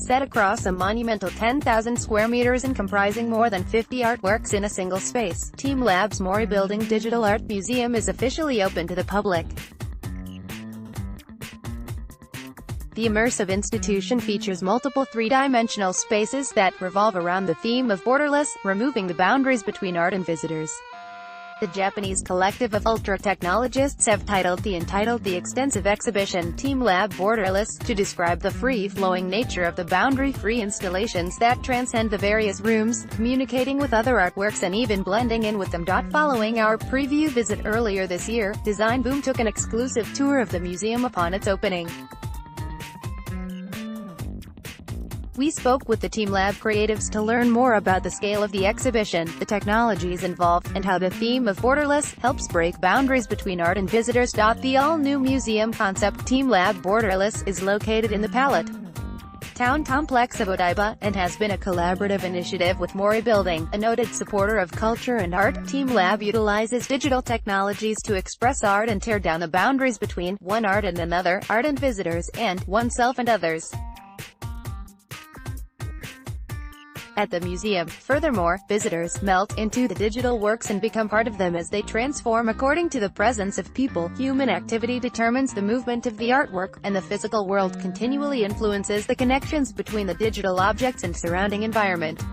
set across a monumental 10,000 square meters and comprising more than 50 artworks in a single space. teamlab's Mori Building Digital Art Museum is officially open to the public. The immersive institution features multiple three-dimensional spaces that revolve around the theme of borderless, removing the boundaries between art and visitors. The Japanese collective of ultra-technologists have titled the extensive exhibition teamlab Borderless, to describe the free-flowing nature of the boundary-free installations that transcend the various rooms, communicating with other artworks and even blending in with them. Following our preview visit earlier this year, Design Boom took an exclusive tour of the museum upon its opening. We spoke with the teamlab creatives to learn more about the scale of the exhibition, the technologies involved, and how the theme of borderless helps break boundaries between art and visitors. The all-new museum concept teamlab Borderless is located in the Palette Town complex of Odaiba, and has been a collaborative initiative with Mori Building, a noted supporter of culture and art. teamlab utilizes digital technologies to express art and tear down the boundaries between one art and another, art and visitors, and oneself and others. At the museum, furthermore, visitors melt into the digital works and become part of them as they transform according to the presence of people. Human activity determines the movement of the artwork, and the physical world continually influences the connections between the digital objects and surrounding environment.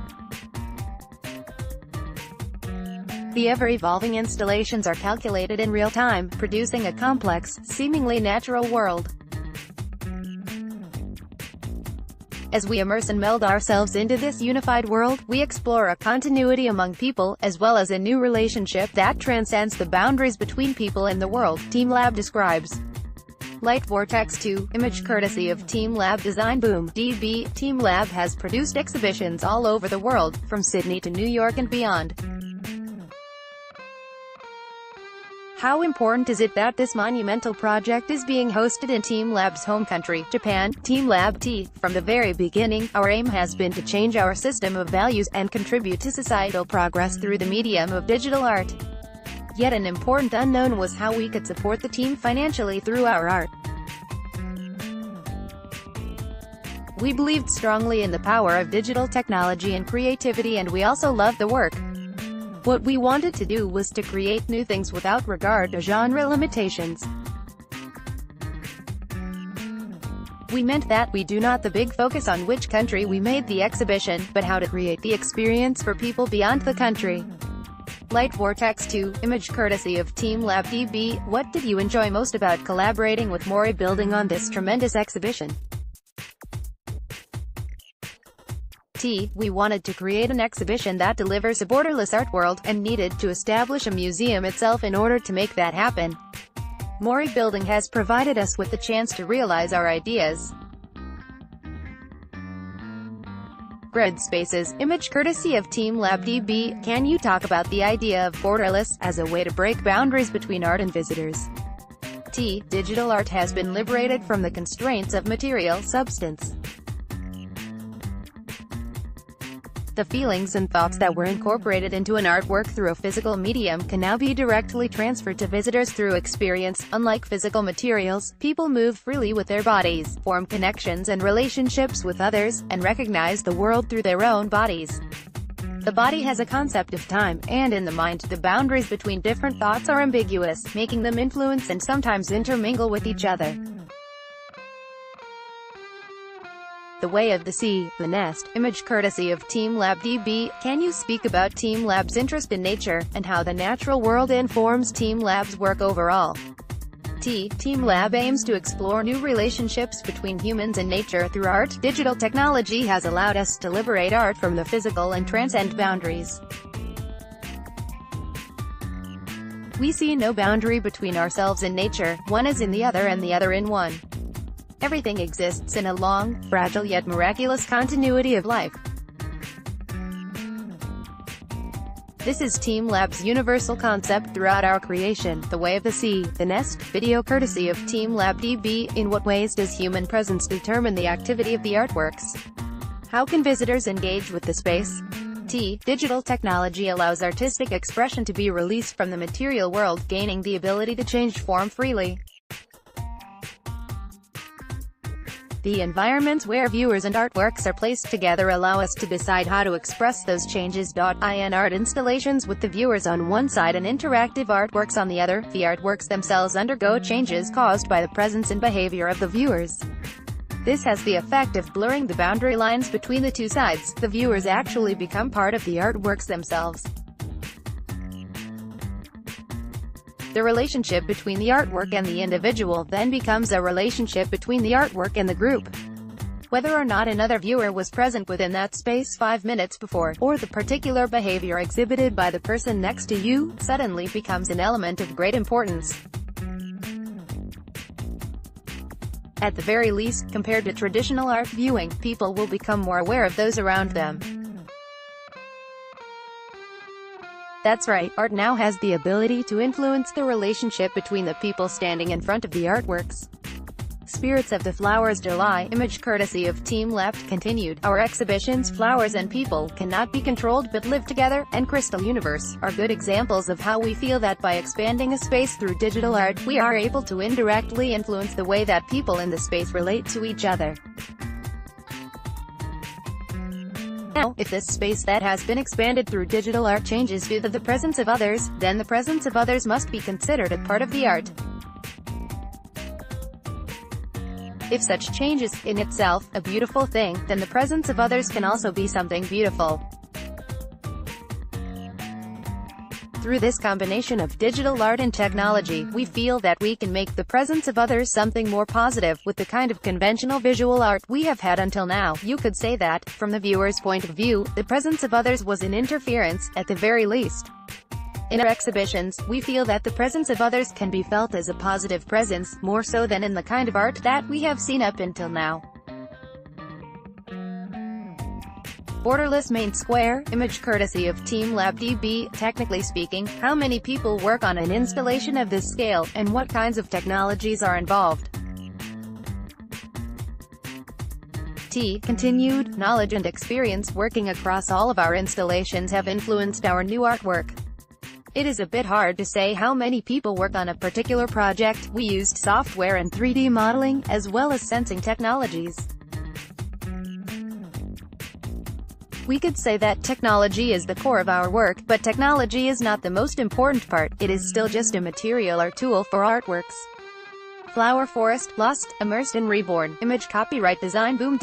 The ever-evolving installations are calculated in real time, producing a complex, seemingly natural world. As we immerse and meld ourselves into this unified world, we explore a continuity among people, as well as a new relationship that transcends the boundaries between people and the world, teamlab describes. Light Vortex 2, image courtesy of teamlab Design Boom, DB. teamlab has produced exhibitions all over the world, from Sydney to New York and beyond. How important is it that this monumental project is being hosted in teamlab's home country, Japan? teamlab T. From the very beginning, our aim has been to change our system of values, and contribute to societal progress through the medium of digital art. Yet an important unknown was how we could support the team financially through our art. We believed strongly in the power of digital technology and creativity, and we also loved the work. What we wanted to do was to create new things without regard to genre limitations. We meant that we do not the big focus on which country we made the exhibition, but how to create the experience for people beyond the country. Light Vortex 2, image courtesy of teamlab DB. What did you enjoy most about collaborating with Mori Building on this tremendous exhibition? T. We wanted to create an exhibition that delivers a borderless art world, and needed to establish a museum itself in order to make that happen. Mori Building has provided us with the chance to realize our ideas. Grid Spaces, image courtesy of teamlab DB. Can you talk about the idea of borderless, as a way to break boundaries between art and visitors? T. Digital art has been liberated from the constraints of material substance. The feelings and thoughts that were incorporated into an artwork through a physical medium can now be directly transferred to visitors through experience. Unlike physical materials, people move freely with their bodies, form connections and relationships with others, and recognize the world through their own bodies. The body has a concept of time, and in the mind, the boundaries between different thoughts are ambiguous, making them influence and sometimes intermingle with each other. The Way of the Sea, The Nest, image courtesy of teamlab DB. Can you speak about teamlab's interest in nature, and how the natural world informs teamlab's work overall? T. teamlab aims to explore new relationships between humans and nature through art. Digital technology has allowed us to liberate art from the physical and transcend boundaries. We see no boundary between ourselves and nature. One is in the other and the other in one. Everything exists in a long, fragile yet miraculous continuity of life. This is teamlab's universal concept throughout our creation. The Way of the Sea, The Nest, video courtesy of teamlab DB. In what ways does human presence determine the activity of the artworks? How can visitors engage with the space? T. Digital technology allows artistic expression to be released from the material world, gaining the ability to change form freely. The environments where viewers and artworks are placed together allow us to decide how to express those changes. In art installations with the viewers on one side and interactive artworks on the other, the artworks themselves undergo changes caused by the presence and behavior of the viewers. This has the effect of blurring the boundary lines between the two sides. The viewers actually become part of the artworks themselves. The relationship between the artwork and the individual then becomes a relationship between the artwork and the group. Whether or not another viewer was present within that space 5 minutes before, or the particular behavior exhibited by the person next to you, suddenly becomes an element of great importance. At the very least, compared to traditional art viewing, people will become more aware of those around them. That's right, art now has the ability to influence the relationship between the people standing in front of the artworks. Spirits of the Flowers July image courtesy of teamlab continued. Our exhibitions Flowers and People Cannot Be Controlled But Live Together, and Crystal Universe, are good examples of how we feel that by expanding a space through digital art, we are able to indirectly influence the way that people in the space relate to each other. Now, if this space that has been expanded through digital art changes due to the presence of others, then the presence of others must be considered a part of the art. If such change is, in itself, a beautiful thing, then the presence of others can also be something beautiful. Through this combination of digital art and technology, we feel that we can make the presence of others something more positive. With the kind of conventional visual art we have had until now, you could say that, from the viewer's point of view, the presence of others was an interference, at the very least. In our exhibitions, we feel that the presence of others can be felt as a positive presence, more so than in the kind of art that we have seen up until now. Borderless main square image courtesy of teamlab. Technically speaking, how many people work on an installation of this scale, and what kinds of technologies are involved? Continued knowledge and experience working across all of our installations have influenced our new artwork. It is a bit hard to say how many people work on a particular project. We used software and 3D modeling, as well as sensing technologies. We could say that technology is the core of our work, but technology is not the most important part. It is still just a material or tool for artworks. Flower Forest, Lost, Immersed and Reborn. Image copyright design boom.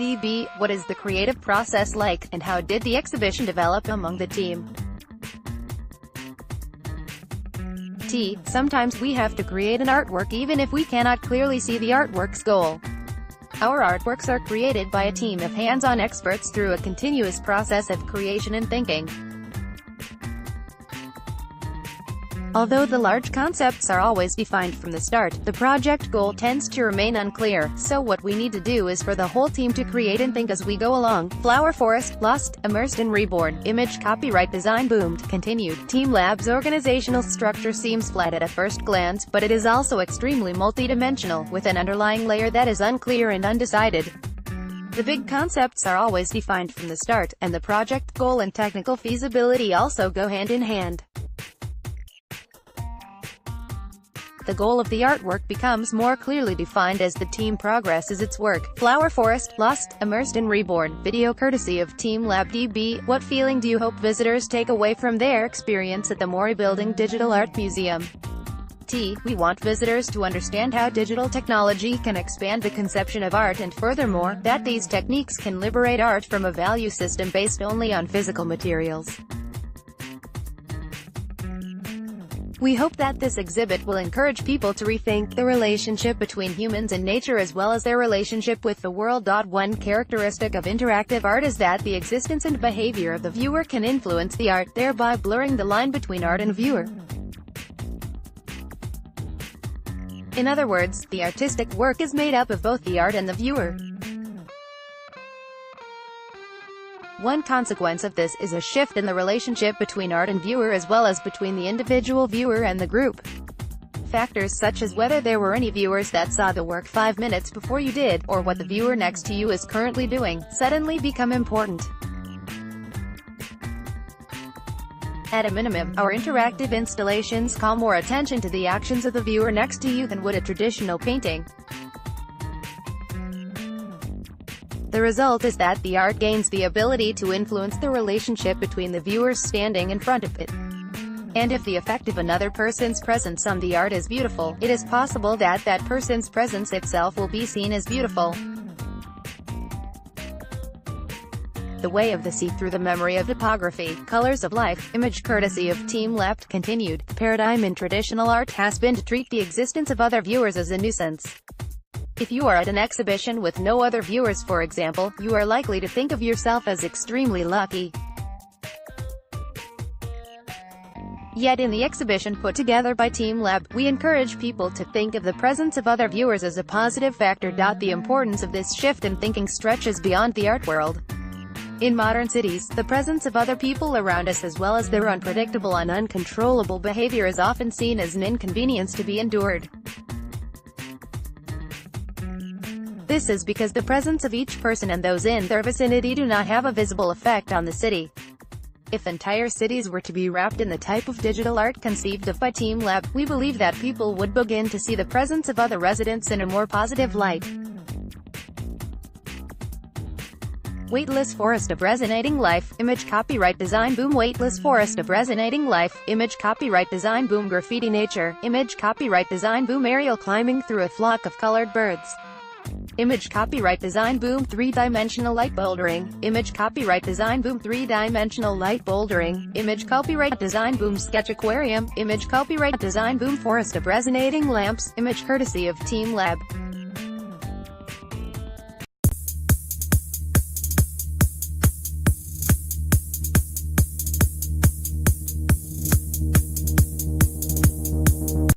What is the creative process like, and how did the exhibition develop among the team? Sometimes we have to create an artwork even if we cannot clearly see the artwork's goal. Our artworks are created by a team of hands-on experts through a continuous process of creation and thinking. Although the large concepts are always defined from the start, the project goal tends to remain unclear, so what we need to do is for the whole team to create and think as we go along. Flower Forest, Lost, Immersed and Reborn. Image copyright design boomed. Continued. teamlab's organizational structure seems flat at a first glance, but it is also extremely multidimensional, with an underlying layer that is unclear and undecided. The big concepts are always defined from the start, and the project goal and technical feasibility also go hand in hand. The goal of the artwork becomes more clearly defined as the team progresses its work. Flower Forest, Lost, Immersed and Reborn. Video courtesy of teamlab. What feeling do you hope visitors take away from their experience at the Mori Building Digital Art Museum? We want visitors to understand how digital technology can expand the conception of art, and furthermore, that these techniques can liberate art from a value system based only on physical materials. We hope that this exhibit will encourage people to rethink the relationship between humans and nature as well as their relationship with the world. One characteristic of interactive art is that the existence and behavior of the viewer can influence the art, thereby blurring the line between art and viewer. In other words, the artistic work is made up of both the art and the viewer. One consequence of this is a shift in the relationship between art and viewer as well as between the individual viewer and the group. Factors such as whether there were any viewers that saw the work 5 minutes before you did, or what the viewer next to you is currently doing, suddenly become important. At a minimum, our interactive installations call more attention to the actions of the viewer next to you than would a traditional painting. The result is that the art gains the ability to influence the relationship between the viewers standing in front of it. And if the effect of another person's presence on the art is beautiful, it is possible that that person's presence itself will be seen as beautiful. The Way of the Sea through the memory of topography, colors of life, image courtesy of teamlab. Continued. The paradigm in traditional art has been to treat the existence of other viewers as a nuisance. If you are at an exhibition with no other viewers, for example, you are likely to think of yourself as extremely lucky. Yet in the exhibition put together by teamlab, we encourage people to think of the presence of other viewers as a positive factor. The importance of this shift in thinking stretches beyond the art world. In modern cities, the presence of other people around us as well as their unpredictable and uncontrollable behavior is often seen as an inconvenience to be endured. This is because the presence of each person and those in their vicinity do not have a visible effect on the city. If entire cities were to be wrapped in the type of digital art conceived of by teamlab, we believe that people would begin to see the presence of other residents in a more positive light. Weightless forest of resonating life, image copyright design boom. Weightless forest of resonating life, image copyright design boom. Graffiti nature, image copyright design boom. Aerial climbing through a flock of colored birds, image copyright design boom. Three-dimensional light bouldering, image copyright design boom. Three-dimensional light bouldering, image copyright design boom. Sketch aquarium, image copyright design boom. Forest of resonating lamps, image courtesy of teamlab.